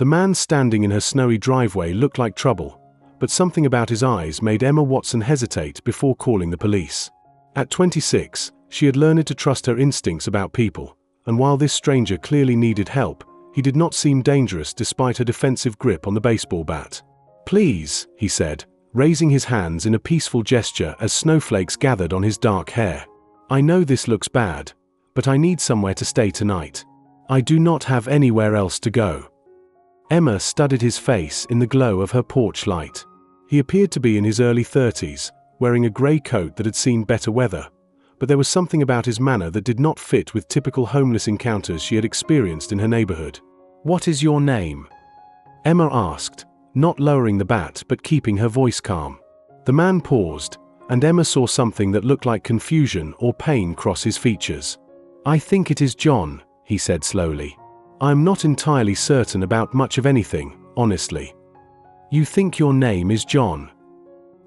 The man standing in her snowy driveway looked like trouble, but something about his eyes made Emma Watson hesitate before calling the police. At 26, she had learned to trust her instincts about people, and while this stranger clearly needed help, he did not seem dangerous despite her defensive grip on the baseball bat. "Please," he said, raising his hands in a peaceful gesture as snowflakes gathered on his dark hair. "I know this looks bad, but I need somewhere to stay tonight. I do not have anywhere else to go." Emma studied his face in the glow of her porch light. He appeared to be in his early 30s, wearing a grey coat that had seen better weather, but there was something about his manner that did not fit with typical homeless encounters she had experienced in her neighborhood. "What is your name?" Emma asked, not lowering the bat but keeping her voice calm. The man paused, and Emma saw something that looked like confusion or pain cross his features. "I think it is John," he said slowly. "I'm not entirely certain about much of anything, honestly." "You think your name is John?"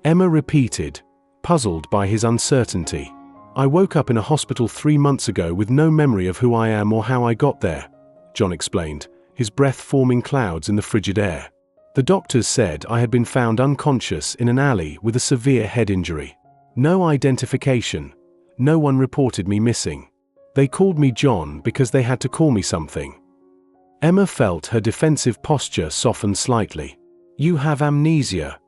Emma repeated, puzzled by his uncertainty. "I woke up in a hospital 3 months ago with no memory of who I am or how I got there," John explained, his breath forming clouds in the frigid air. "The doctors said I had been found unconscious in an alley with a severe head injury. No identification. No one reported me missing. They called me John because they had to call me something." Emma felt her defensive posture soften slightly. "You have amnesia."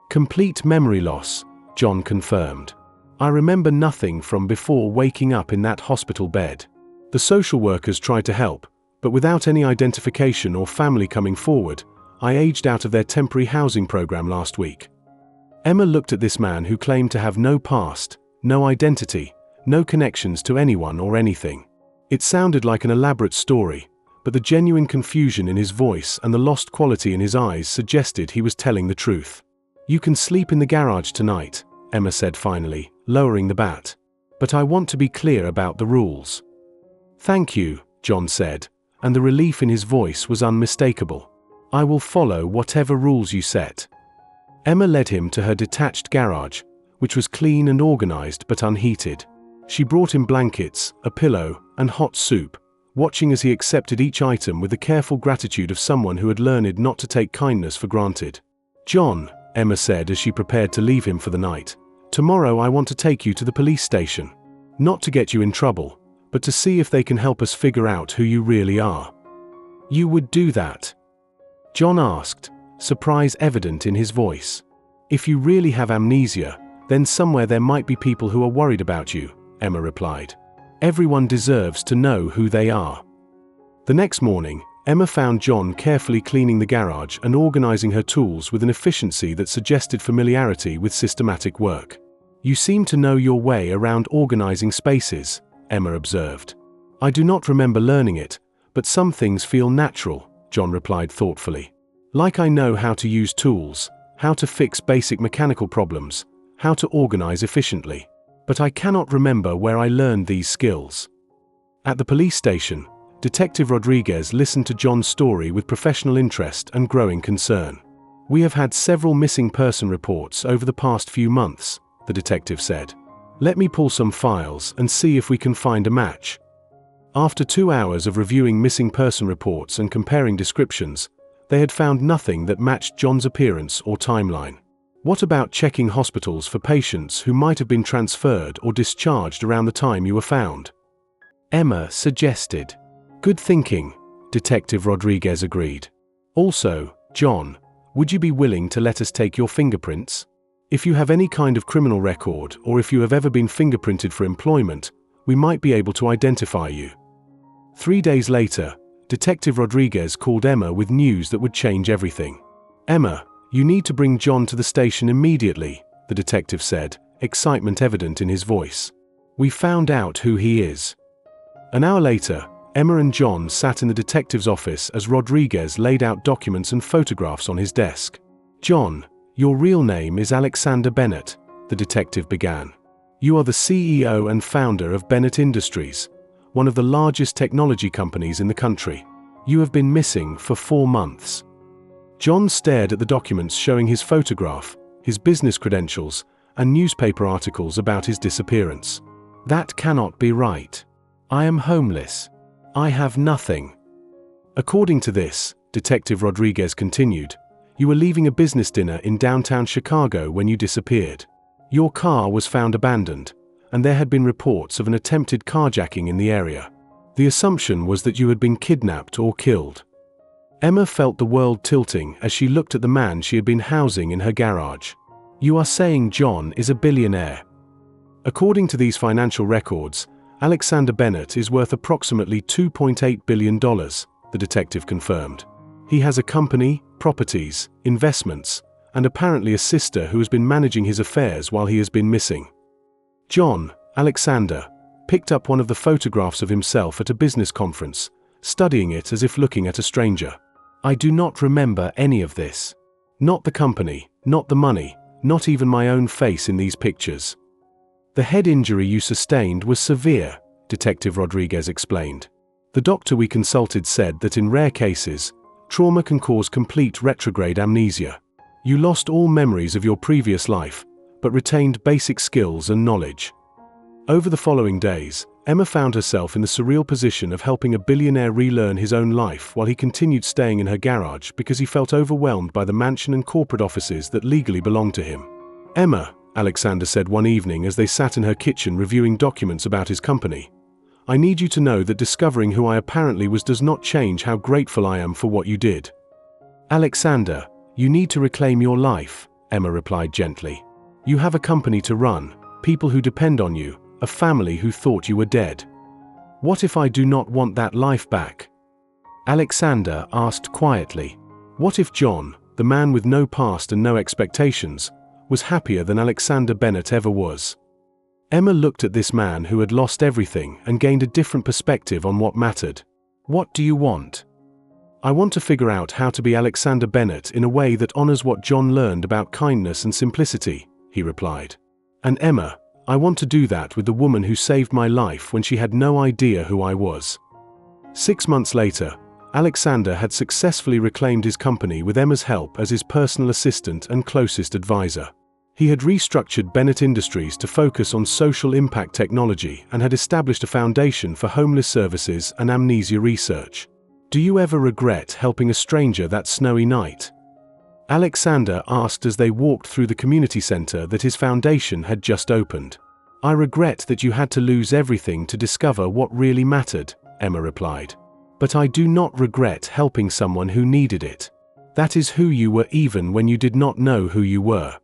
"Complete memory loss," John confirmed. "I remember nothing from before waking up in that hospital bed. The social workers tried to help, but without any identification or family coming forward, I aged out of their temporary housing program last week." Emma looked at this man who claimed to have no past, no identity, no connections to anyone or anything. It sounded like an elaborate story, but the genuine confusion in his voice and the lost quality in his eyes suggested he was telling the truth. "You can sleep in the garage tonight," Emma said finally, lowering the bat. "But I want to be clear about the rules." "Thank you," John said, and the relief in his voice was unmistakable. "I will follow whatever rules you set." Emma led him to her detached garage, which was clean and organized but unheated. She brought him blankets, a pillow, and hot soup, watching as he accepted each item with the careful gratitude of someone who had learned not to take kindness for granted. "John," Emma said as she prepared to leave him for the night, "tomorrow I want to take you to the police station. Not to get you in trouble, but to see if they can help us figure out who you really are." "You would do that?" John asked, surprise evident in his voice. "If you really have amnesia, then somewhere there might be people who are worried about you," Emma replied. "Everyone deserves to know who they are." The next morning, Emma found John carefully cleaning the garage and organizing her tools with an efficiency that suggested familiarity with systematic work. "You seem to know your way around organizing spaces," Emma observed. "I do not remember learning it, but some things feel natural," John replied thoughtfully. "Like I know how to use tools, how to fix basic mechanical problems, how to organize efficiently. But I cannot remember where I learned these skills." At the police station, Detective Rodriguez listened to John's story with professional interest and growing concern. "We have had several missing person reports over the past few months," the detective said. "Let me pull some files and see if we can find a match." After 2 hours of reviewing missing person reports and comparing descriptions, they had found nothing that matched John's appearance or timeline. "What about checking hospitals for patients who might have been transferred or discharged around the time you were found?" Emma suggested. "Good thinking," Detective Rodriguez agreed. "Also, John, would you be willing to let us take your fingerprints? If you have any kind of criminal record or if you have ever been fingerprinted for employment, we might be able to identify you." 3 days later, Detective Rodriguez called Emma with news that would change everything. "Emma, you need to bring John to the station immediately," the detective said, excitement evident in his voice. "We found out who he is." An hour later, Emma and John sat in the detective's office as Rodriguez laid out documents and photographs on his desk. "John, your real name is Alexander Bennett," the detective began. "You are the CEO and founder of Bennett Industries, one of the largest technology companies in the country. You have been missing for 4 months." John stared at the documents showing his photograph, his business credentials, and newspaper articles about his disappearance. "That cannot be right. I am homeless. I have nothing." According to this, Detective Rodriguez continued. You were leaving a business dinner in downtown Chicago when you disappeared. Your car was found abandoned, and there had been reports of an attempted carjacking in the area. The assumption was that you had been kidnapped or killed. Emma felt the world tilting as she looked at the man she had been housing in her garage. You are saying John is a billionaire? According to these financial records, Alexander Bennett is worth approximately $2.8 billion, the detective confirmed. He has a company, properties, investments, and apparently a sister who has been managing his affairs while he has been missing. John, Alexander, picked up one of the photographs of himself at a business conference, studying it as if looking at a stranger. I do not remember any of this. Not the company, not the money, not even my own face in these pictures. The head injury you sustained was severe, Detective Rodriguez explained. The doctor we consulted said that in rare cases, trauma can cause complete retrograde amnesia. You lost all memories of your previous life, but retained basic skills and knowledge. Over the following days, Emma found herself in the surreal position of helping a billionaire relearn his own life while he continued staying in her garage because he felt overwhelmed by the mansion and corporate offices that legally belonged to him. Emma, Alexander said one evening as they sat in her kitchen reviewing documents about his company, I need you to know that discovering who I apparently was does not change how grateful I am for what you did. Alexander, you need to reclaim your life, Emma replied gently. You have a company to run, people who depend on you, a family who thought you were dead. What if I do not want that life back? Alexander asked quietly. What if John, the man with no past and no expectations, was happier than Alexander Bennett ever was? Emma looked at this man who had lost everything and gained a different perspective on what mattered. What do you want? I want to figure out how to be Alexander Bennett in a way that honors what John learned about kindness and simplicity, he replied. And Emma, I want to do that with the woman who saved my life when she had no idea who I was. 6 months later, Alexander had successfully reclaimed his company with Emma's help as his personal assistant and closest advisor. He had restructured Bennett Industries to focus on social impact technology and had established a foundation for homeless services and amnesia research. Do you ever regret helping a stranger that snowy night? Alexander asked as they walked through the community center that his foundation had just opened. I regret that you had to lose everything to discover what really mattered, Emma replied. But I do not regret helping someone who needed it. That is who you were even when you did not know who you were.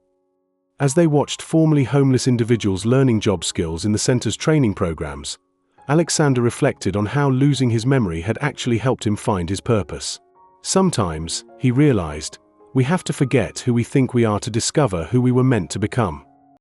As they watched formerly homeless individuals learning job skills in the center's training programs, Alexander reflected on how losing his memory had actually helped him find his purpose. Sometimes, he realized, we have to forget who we think we are to discover who we were meant to become.